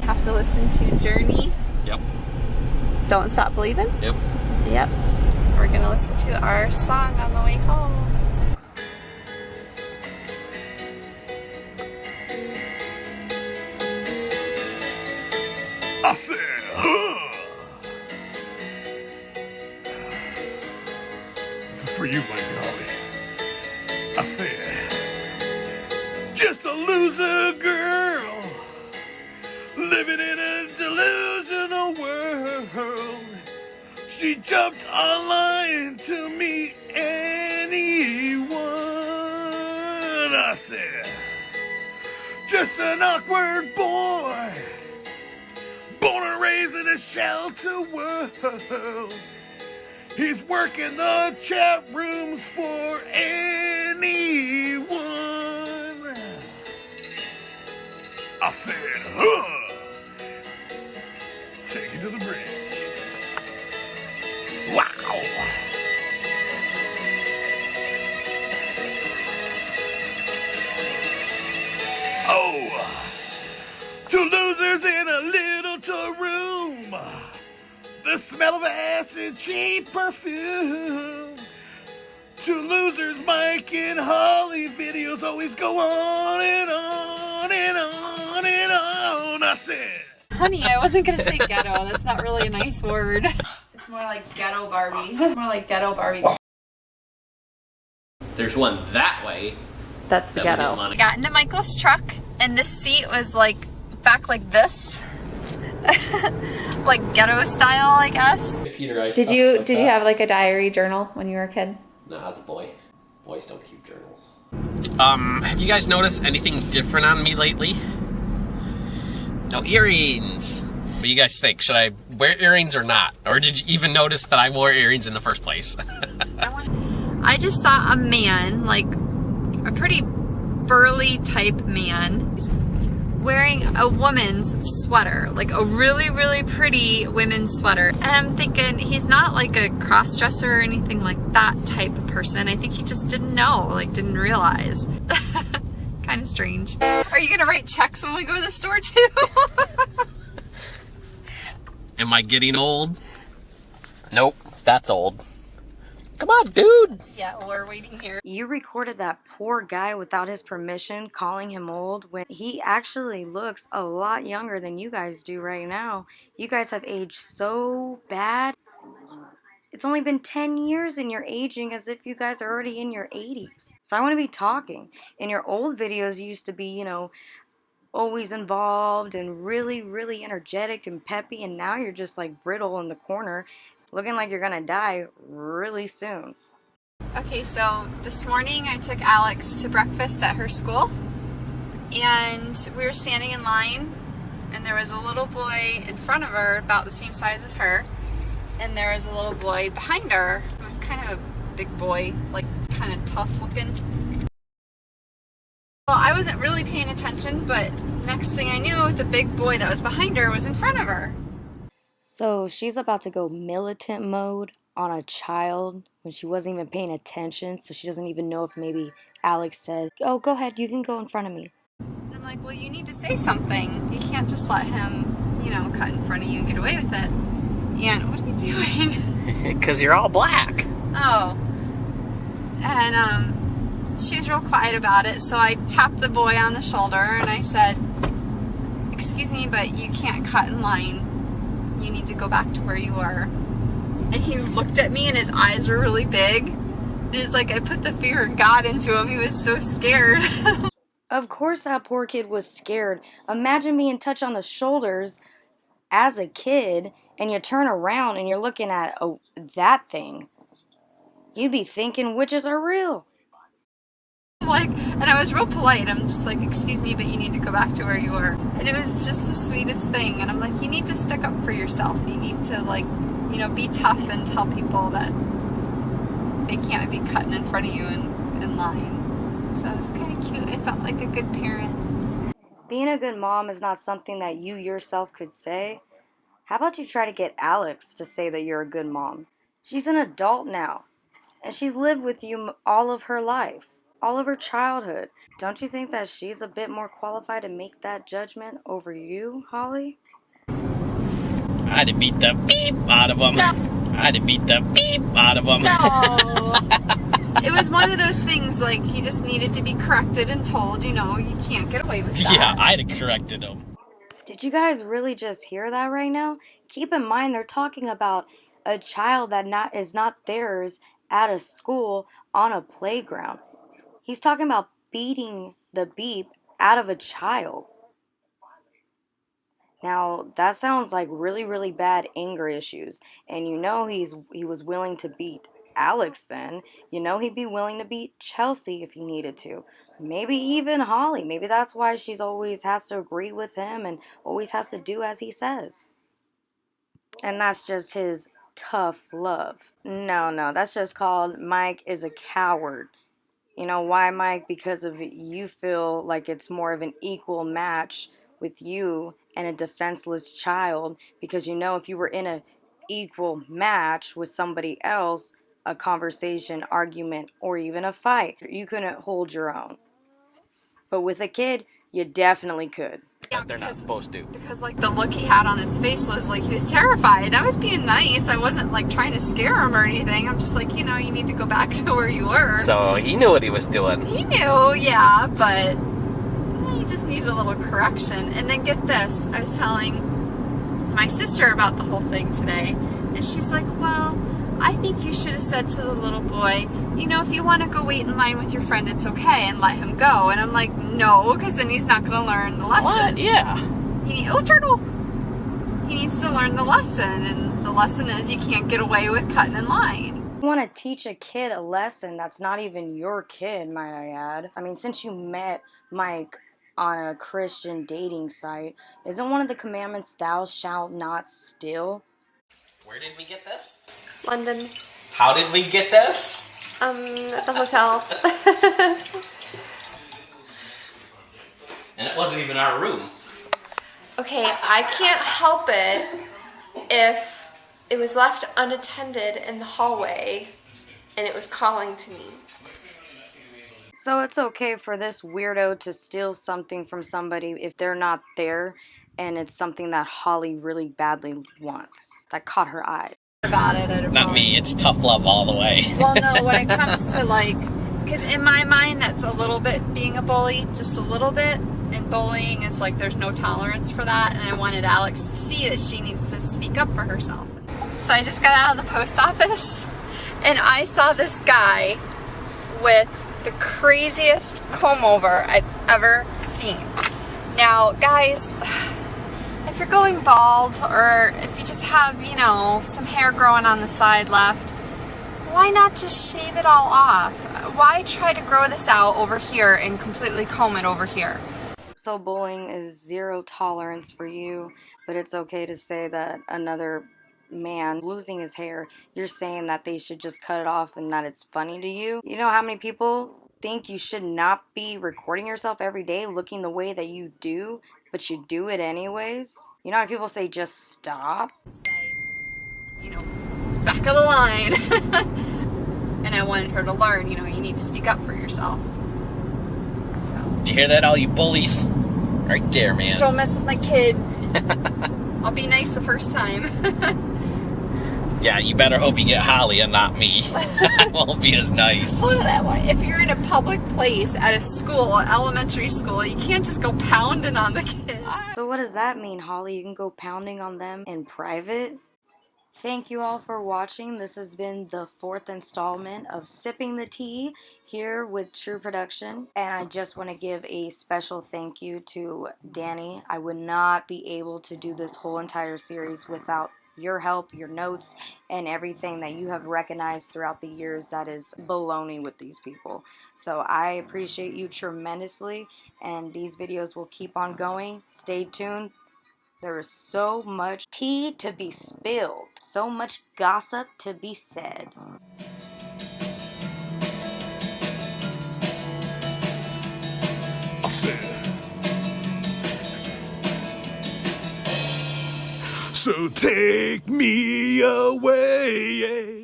Have to listen to Journey. Yep. Don't Stop Believing. Yep. Yep. We're gonna listen to our song on the way home. I said, huh. This is for you, Mike and Holly. I said, just a loser girl, living in a delusional world. She jumped online to meet anyone. I said, just an awkward boy, born and raised in a shelter world. He's working the chat rooms for anyone. I said, huh. Take it to the bridge. Wow. Oh, two losers in a little room. The smell of ass and cheap perfume. Two losers, Mike and Holly. Videos always go on and on and on and on. I said, Honey, I wasn't gonna say ghetto. That's not really a nice word. It's more like ghetto Barbie. More like ghetto Barbie. There's one that way. That's the ghetto. Got into Michael's truck, and this seat was like back like this. Like ghetto style, I guess. Peter, Did you have like a diary journal when you were a kid? No, I was a boy. Boys don't keep journals. Have you guys noticed anything different on me lately? No earrings. What do you guys think? Should I wear earrings or not? Or did you even notice that I wore earrings in the first place? I just saw a man, like a pretty burly type man, wearing a woman's sweater, like a really, really pretty women's sweater. And I'm thinking he's not like a cross-dresser or anything like that type of person. I think he just didn't know, like didn't realize. Kind of strange. Are you gonna write checks when we go to the store too? Am I getting old? Nope, that's old. Come on, dude. Yeah, well, we're waiting here. You recorded that poor guy without his permission, calling him old, when he actually looks a lot younger than you guys do right now. You guys have aged so bad. It's only been 10 years and you're aging as if you guys are already in your 80s. So I want to be talking. In your old videos, you used to be, you know, always involved and really, really energetic and peppy, and now you're just like brittle in the corner, looking like you're gonna die really soon. Okay, so this morning I took Alex to breakfast at her school, and we were standing in line, and there was a little boy in front of her about the same size as her, and there was a little boy behind her. It was kind of a big boy, like kind of tough looking. Well, I wasn't really paying attention, but next thing I knew, the big boy that was behind her was in front of her. So she's about to go militant mode on a child when she wasn't even paying attention, so she doesn't even know if maybe Alex said, oh, go ahead, you can go in front of me. And I'm like, well, you need to say something. You can't just let him, you know, cut in front of you and get away with it. And what are you doing? Because you're all black. Oh. And she was real quiet about it, so I tapped the boy on the shoulder and I said, excuse me, but you can't cut in line. You need to go back to where you were. And he looked at me and his eyes were really big. And it's like I put the fear of God into him. He was so scared. Of course that poor kid was scared. Imagine being touched on the shoulders as a kid and you turn around and you're looking at that thing. You'd be thinking witches are real. Like, and I was real polite. I'm just like, excuse me, but you need to go back to where you were. And it was just the sweetest thing. And I'm like, you need to stick up for yourself. You need to, like, you know, be tough and tell people that they can't be cutting in front of you in line. So it was kind of cute. I felt like a good parent. Being a good mom is not something that you yourself could say. How about you try to get Alex to say that you're a good mom? She's an adult now, and she's lived with you all of her life. all of her childhood. Don't you think that she's a bit more qualified to make that judgment over you, Holly? I'd have beat the beep out of him. I'd have beat the beep out of him. No. It was one of those things, like, he just needed to be corrected and told, you know, you can't get away with that. Yeah, I'd have corrected him. Did you guys really just hear that right now? Keep in mind they're talking about a child that is not theirs at a school on a playground. He's talking about beating the beep out of a child. Now, that sounds like really, really bad anger issues. And you know he was willing to beat Alex then. You know he'd be willing to beat Chelsea if he needed to. Maybe even Holly. Maybe that's why she's always has to agree with him and always has to do as he says. And that's just his tough love. No, that's just called Mike is a coward. You know why, Mike? Because of you feel like it's more of an equal match with you and a defenseless child, because you know if you were in an equal match with somebody else, a conversation, argument, or even a fight, you couldn't hold your own. But with a kid, you definitely could. Yeah, They're not supposed to. Because, like, the look he had on his face was like he was terrified. I was being nice. I wasn't, like, trying to scare him or anything. I'm just like, you know, you need to go back to where you were. So he knew what he was doing. He knew, yeah, but he just needed a little correction. And then get this. I was telling my sister about the whole thing today. And she's like, well, I think you should have said to the little boy, you know, if you want to go wait in line with your friend, it's okay, and let him go. And I'm like, no, because then he's not going to learn the lesson. What? Yeah. Oh, turtle! He needs to learn the lesson, and the lesson is you can't get away with cutting in line. You want to teach a kid a lesson that's not even your kid, might I add. I mean, since you met Mike on a Christian dating site, isn't one of the commandments thou shalt not steal? Where did we get this? London. How did we get this? At the hotel. And it wasn't even our room. Okay, I can't help it if it was left unattended in the hallway and it was calling to me. So it's okay for this weirdo to steal something from somebody if they're not there and it's something that Holly really badly wants, that caught her eye. About it at a Not point. me, it's tough love all the way. Well, no, when it comes to, like, because in my mind that's a little bit being a bully, just a little bit. And bullying is like there's no tolerance for that, and I wanted Alex to see that she needs to speak up for herself. So I just got out of the post office and I saw this guy with the craziest comb over I've ever seen. Now, guys, if you're going bald or if you just have, you know, some hair growing on the side left, why not just shave it all off? Why try to grow this out over here and completely comb it over here? So bullying is zero tolerance for you, but it's okay to say that another man losing his hair, you're saying that they should just cut it off and that it's funny to you. You know how many people think you should not be recording yourself every day looking the way that you do, but you do it anyways? You know how people say just stop? Say, you know, back of the line. And I wanted her to learn, you know, you need to speak up for yourself. Did you hear that, all you bullies? Right there, man. Don't mess with my kid. I'll be nice the first time. Yeah, you better hope you get Holly and not me. I won't be as nice. Well, if you're in a public place at a school, elementary school, you can't just go pounding on the kid. So what does that mean, Holly? You can go pounding on them in private? Thank you all for watching. This has been the 4th installment of Sipping the Tea here with True Production. And I just want to give a special thank you to Danny. I would not be able to do this whole entire series without your help, your notes, and everything that you have recognized throughout the years that is baloney with these people. So I appreciate you tremendously, and these videos will keep on going. Stay tuned. There is so much tea to be spilled, so much gossip to be said. I said. So take me away.